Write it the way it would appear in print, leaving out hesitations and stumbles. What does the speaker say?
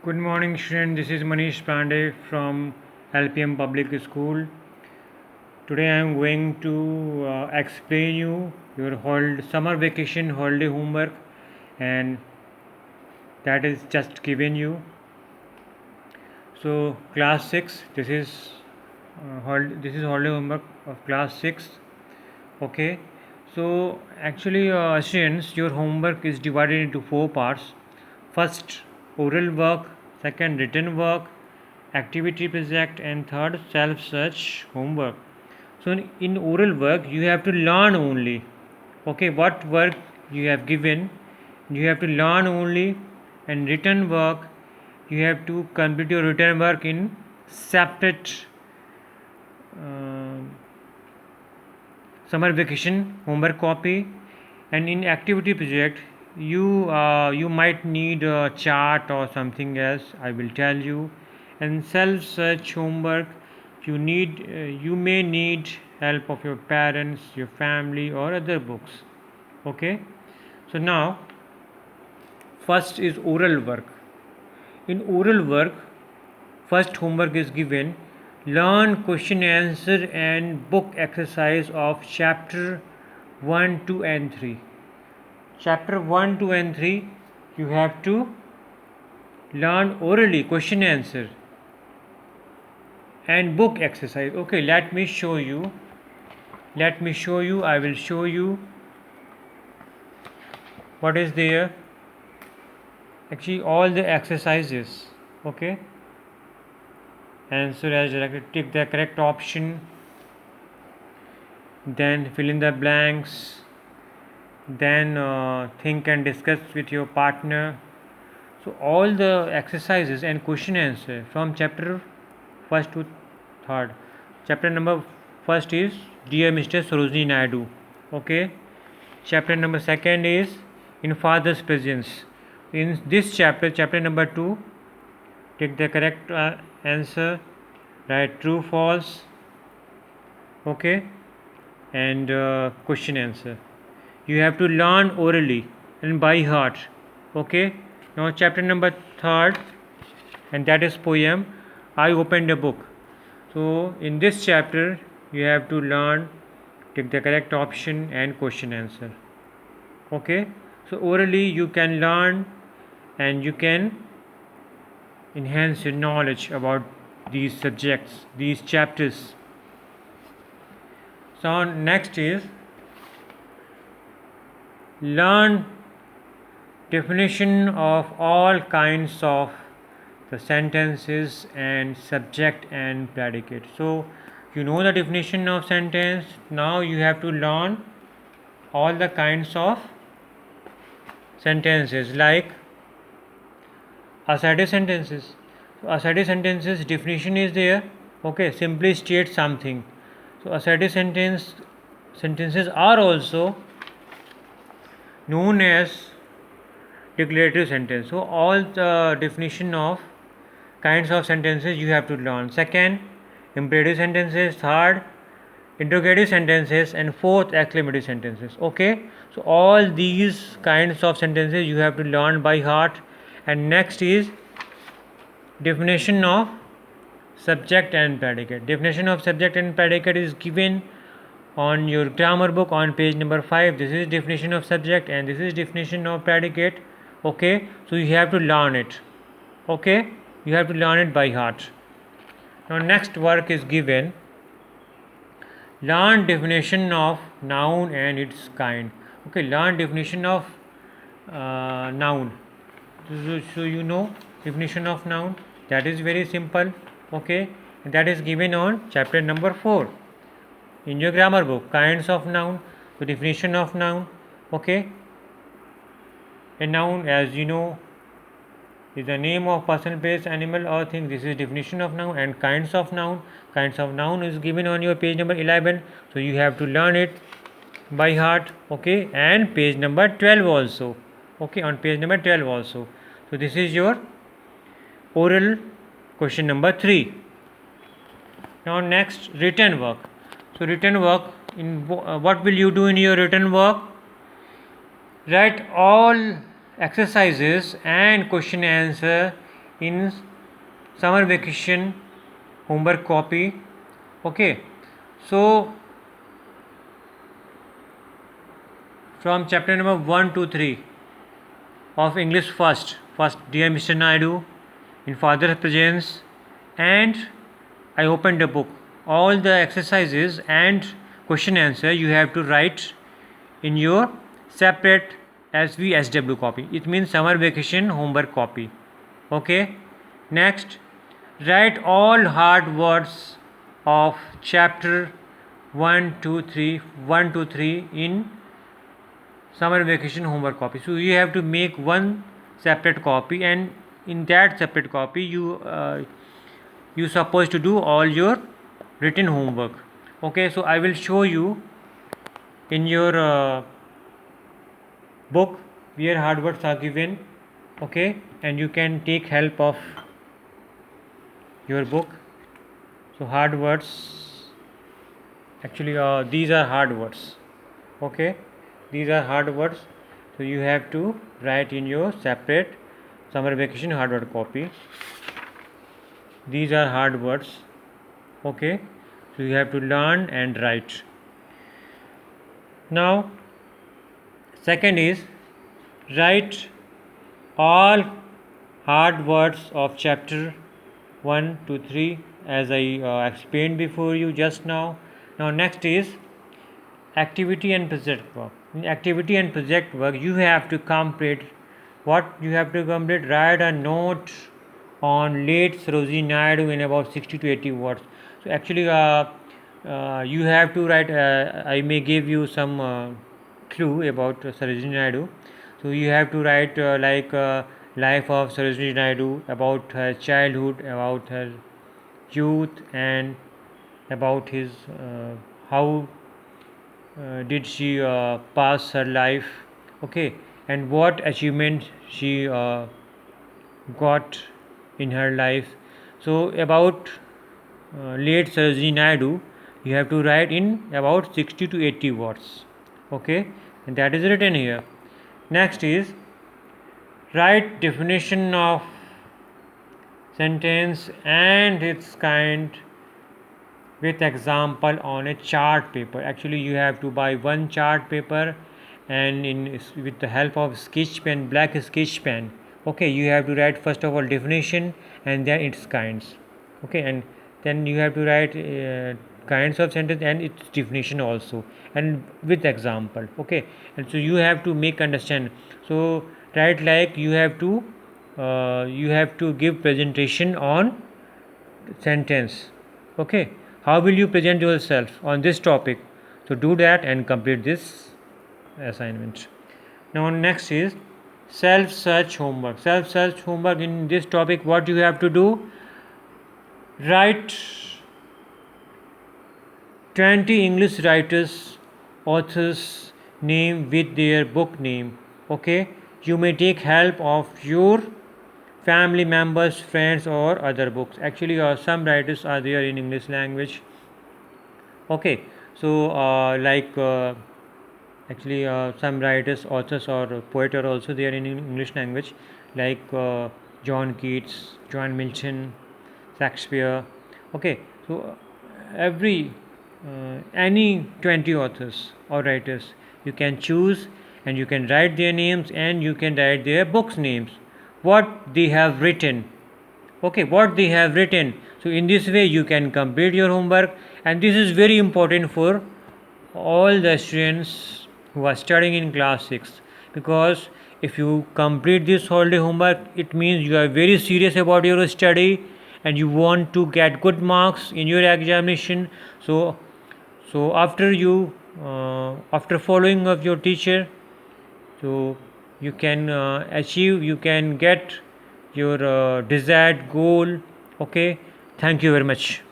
Good morning, students. This is Manish Pandey from LPM Public School. Today I am going to explain you your summer vacation holiday homework, and that is just given you. So class 6. This is holiday homework of class 6. Okay. So actually, students, your homework is divided into four parts. First, oral work. Second, written work, activity project, and third, self search homework. So in oral work you have to learn only. Okay, what work you have given, you have to learn only. And written work, you have to complete your written work in separate uh, summer vacation homework copy. And in activity project, you might need a chart or something else, I will tell you. And self search homework, you may need help of your parents, your family, or other books. Okay, so now first is oral work. In oral work, first homework is given: learn question answer and book exercise of chapter 1, 2, and 3. Chapter 1, 2, and 3 you have to learn orally question answer and book exercise. Okay, let me show you. I will show you what is there. Actually, all the exercises. Okay, answer as directed, tick the correct option, then fill in the blanks, then think and discuss with your partner. So all the exercises and question answer from chapter first to third. Chapter number first is Dear Mr. Sarojini Naidu. Okay. Chapter number second is In Father's Presence. In this chapter, chapter number 2, take the correct answer, write true, false. Okay, and question answer. You have to learn orally and by heart. Okay. Now chapter number third, and that is poem I Opened a Book. So in this chapter you have to learn, take the correct option and question answer. Okay, so orally you can learn and you can enhance your knowledge about these subjects, these chapters. So next is learn definition of all kinds of the sentences and subject and predicate. So you know the definition of sentence. Now you have to learn all the kinds of sentences, like assertive sentences. So assertive sentences definition is there. Okay, simply state something. So assertive sentences are also known as declarative sentence. So all the definition of kinds of sentences you have to learn. Second, imperative sentences. Third, interrogative sentences. And fourth, exclamative sentences. Okay, so all these kinds of sentences you have to learn by heart. And next is definition of subject and predicate. Definition of subject and predicate is given on your grammar book on page number 5. This is definition of subject and this is definition of predicate. Okay, so you have to learn it. Okay, you have to learn it by heart. Now next work is given: learn definition of noun and its kind. Okay, learn definition of noun. So you know definition of noun, that is very simple. Okay, that is given on chapter number 4 in your grammar book, kinds of noun. So definition of noun. Okay, a noun, as you know, is the name of person, place, animal, or thing. This is definition of noun. And kinds of noun. Kinds of noun is given on your page number 11. So you have to learn it by heart. Okay, and page number 12 also. Okay, on page number 12 also. So this is your oral question number 3. Now next, written work. So written work, in what will you do in your written work? Write all exercises and question answer in summer vacation homework copy. Okay, so from chapter number 1 to 3 of English first, dear Mr. Naidu, in father's presence, and I opened the book. All the exercises and question answer you have to write in your separate SVSW copy. It means summer vacation homework copy. Okay. Next, write all hard words of chapter 1 2 3 1 to 3 in summer vacation homework copy. So you have to make one separate copy, and in that separate copy you supposed to do all your written homework. Okay, so I will show you in your book where hard words are given. Okay, and you can take help of your book. So hard words, actually these are hard words. Okay, these are hard words, so you have to write in your separate summer vacation hard word copy. These are hard words. Okay, so you have to learn and write. Now second is write all hard words of chapter 1 to 3 as I explained before you just now. Now next is activity and project work. In activity and project work you have to complete what you have to complete. Write a note on late Sarojini Naidu in about 60 to 80 words. So actually you have to write, I may give you some clue about Sarojini Naidu. So you have to write life of Sarojini Naidu, about her childhood, about her youth, and about his how did she pass her life. Okay, and what achievement she got in her life. So about late Sarojini Naidu you have to write in about 60 to 80 words. Okay, and that is written here. Next is write definition of sentence and its kind with example on a chart paper. Actually you have to buy one chart paper, and with the help of sketch pen, black sketch pen. Okay, you have to write first of all definition and then its kinds. Okay, and then you have to write kinds of sentence and its definition also, and with example. Okay, and so you have to make understand. So write like you have to give presentation on sentence. Okay, how will you present yourself on this topic? So do that and complete this assignment. Now next is self search homework. Self search homework in this topic, what you have to do, write 20 English writers, authors name with their book name. Okay, you may take help of your family members, friends, or other books. Actually some writers are there in English language. Okay, so actually some writers, authors, or poet are also there in English language, like John Keats, John Milton, Shakespeare. Okay, so every any 20 authors or writers you can choose, and you can write their names, and you can write their books names, what they have written. Okay, what they have written. So in this way you can complete your homework, and this is very important for all the students who are studying in class 6, because if you complete this holiday homework, it means you are very serious about your study and you want to get good marks in your examination. So after following of your teacher, so you can achieve, you can get your desired goal. Okay, thank you very much.